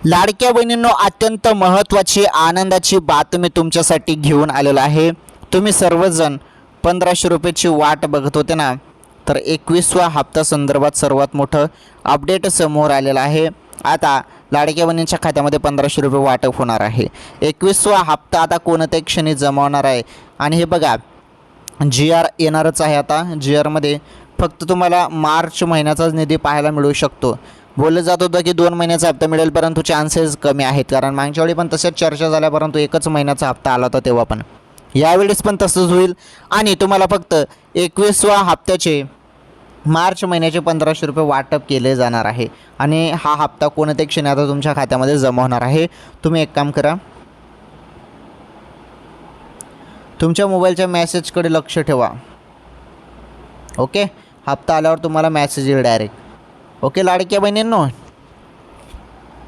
लाडक्या बहिणींनो, अत्यंत महत्त्वाची आनंदाची बातमी तुमच्यासाठी घेऊन आलेलो आहे। तुम्ही सर्वजण 1500 रुपयाची वाट बघत होते ना, तर 21वा हप्ता संदर्भात सर्वात मोठं अपडेट समोर आलेलं आहे। आता लाडक्या बहिणींच्या खात्यामध्ये 1500 रुपये वाटप होणार आहे। 21वा हप्ता आता कोणत्याही क्षणी जमा होणार आहे आणि हे बघा, GR येणारच आहे। आता GRमध्ये फक्त तुम्हाला मार्च महिन्याचाच निधी पाहायला मिळू शकतो। बोललं जात होतं की 2 महिन्याचा हप्ता मिळेल, परंतु चान्सेस कमी आहेत, कारण मागच्या वेळी पण तशाच चर्चा झाल्या, परंतु एकच महिन्याचा हप्ता आला होता तेव्हा पण। यावेळेस पण तसंच होईल आणि तुम्हाला फक्त 21वा हप्त्याचे मार्च महिन्याचे 1500 रुपये वाटप केले जाणार आहे आणि हा हप्ता कोणत्याही क्षणी आता तुमच्या खात्यामध्ये जमा होणार आहे। तुम्ही एक काम करा, तुमच्या मोबाईलच्या मेसेजकडे लक्ष ठेवा। ओके, हप्ता आल्यावर तुम्हाला मेसेज येईल डायरेक्ट। ओके लाडक्या बहिणींनो।